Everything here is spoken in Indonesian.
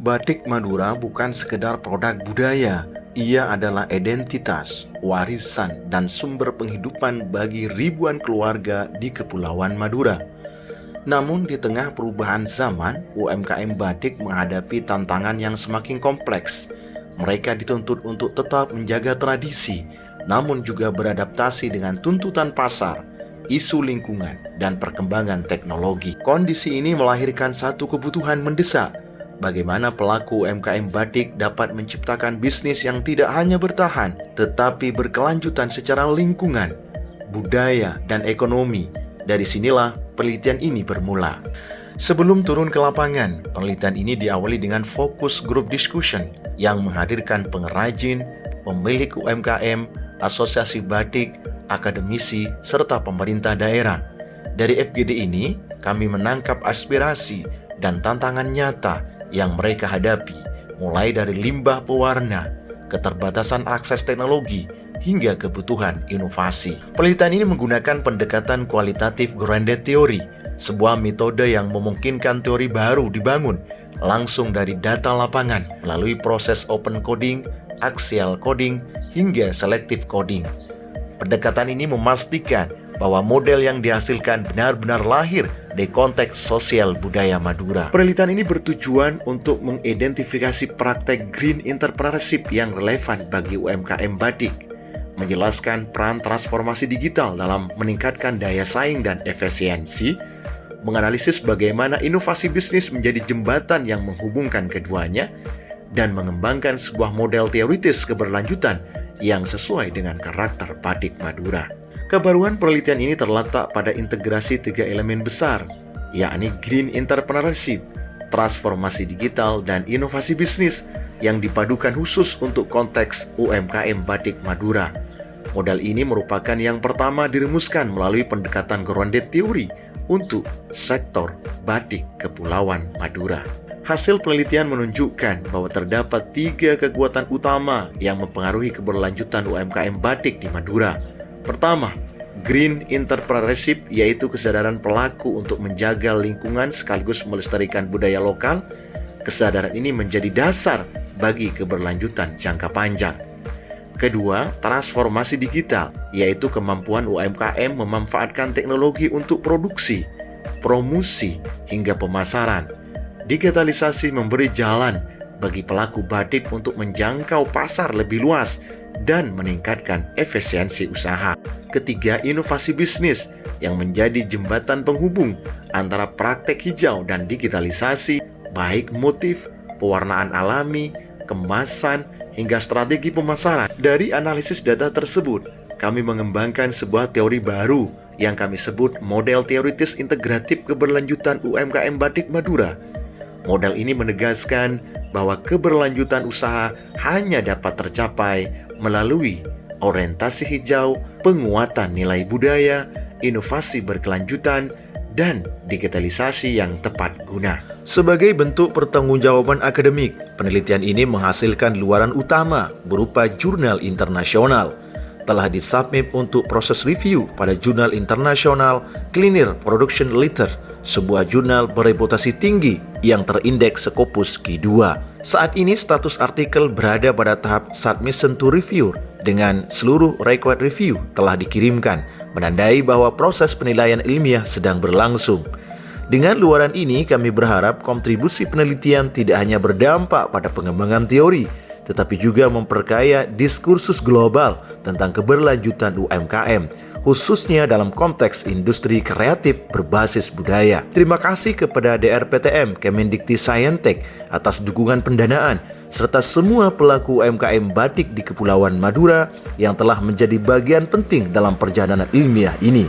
Batik Madura bukan sekedar produk budaya, ia adalah identitas, warisan, dan sumber penghidupan bagi ribuan keluarga di Kepulauan Madura. Namun di tengah perubahan zaman, UMKM batik menghadapi tantangan yang semakin kompleks. Mereka dituntut untuk tetap menjaga tradisi, namun juga beradaptasi dengan tuntutan pasar, isu lingkungan, dan perkembangan teknologi. Kondisi ini melahirkan satu kebutuhan mendesak. Bagaimana pelaku UMKM batik dapat menciptakan bisnis yang tidak hanya bertahan, tetapi berkelanjutan secara lingkungan, budaya, dan ekonomi. Dari sinilah penelitian ini bermula. Sebelum turun ke lapangan, penelitian ini diawali dengan fokus group discussion yang menghadirkan pengrajin, pemilik UMKM, asosiasi batik, akademisi, serta pemerintah daerah. Dari FGD ini, kami menangkap aspirasi dan tantangan nyata yang mereka hadapi, mulai dari limbah pewarna, keterbatasan akses teknologi, hingga kebutuhan inovasi. Penelitian ini menggunakan pendekatan kualitatif grounded theory, sebuah metode yang memungkinkan teori baru dibangun langsung dari data lapangan melalui proses open coding, axial coding, hingga selective coding. Pendekatan ini memastikan bahwa model yang dihasilkan benar-benar lahir dari konteks sosial budaya Madura. Penelitian ini bertujuan untuk mengidentifikasi praktek green entrepreneurship yang relevan bagi UMKM batik, menjelaskan peran transformasi digital dalam meningkatkan daya saing dan efisiensi, menganalisis bagaimana inovasi bisnis menjadi jembatan yang menghubungkan keduanya, dan mengembangkan sebuah model teoritis keberlanjutan yang sesuai dengan karakter batik Madura. Kebaruan penelitian ini terletak pada integrasi tiga elemen besar, yakni green entrepreneurship, transformasi digital, dan inovasi bisnis yang dipadukan khusus untuk konteks UMKM batik Madura. Model ini merupakan yang pertama dirumuskan melalui pendekatan grounded theory untuk sektor batik Kepulauan Madura. Hasil penelitian menunjukkan bahwa terdapat tiga kekuatan utama yang mempengaruhi keberlanjutan UMKM batik di Madura. Pertama, green entrepreneurship, yaitu kesadaran pelaku untuk menjaga lingkungan sekaligus melestarikan budaya lokal. Kesadaran ini menjadi dasar bagi keberlanjutan jangka panjang. Kedua, transformasi digital, yaitu kemampuan UMKM memanfaatkan teknologi untuk produksi, promosi, hingga pemasaran. Digitalisasi memberi jalan bagi pelaku batik untuk menjangkau pasar lebih luas dan meningkatkan efisiensi usaha. Ketiga, inovasi bisnis yang menjadi jembatan penghubung antara praktek hijau dan digitalisasi, baik motif, pewarnaan alami, kemasan, hingga strategi pemasaran. Dari analisis data tersebut, kami mengembangkan sebuah teori baru yang kami sebut model teoritis integratif keberlanjutan UMKM batik Madura. Model ini menegaskan bahwa keberlanjutan usaha hanya dapat tercapai melalui orientasi hijau, penguatan nilai budaya, inovasi berkelanjutan, dan digitalisasi yang tepat guna. Sebagai bentuk pertanggungjawaban akademik, penelitian ini menghasilkan luaran utama berupa jurnal internasional. Telah disubmit untuk proses review pada jurnal internasional Cleaner Production Letter, sebuah jurnal bereputasi tinggi yang terindeks Scopus Q2. Saat ini status artikel berada pada tahap submission to review dengan seluruh required review telah dikirimkan, menandai bahwa proses penilaian ilmiah sedang berlangsung. Dengan luaran ini, kami berharap kontribusi penelitian tidak hanya berdampak pada pengembangan teori, tetapi juga memperkaya diskursus global tentang keberlanjutan UMKM, khususnya dalam konteks industri kreatif berbasis budaya. Terima kasih kepada DRPTM Kemendikti-Saintek atas dukungan pendanaan, serta semua pelaku UMKM batik di Kepulauan Madura yang telah menjadi bagian penting dalam perjalanan ilmiah ini.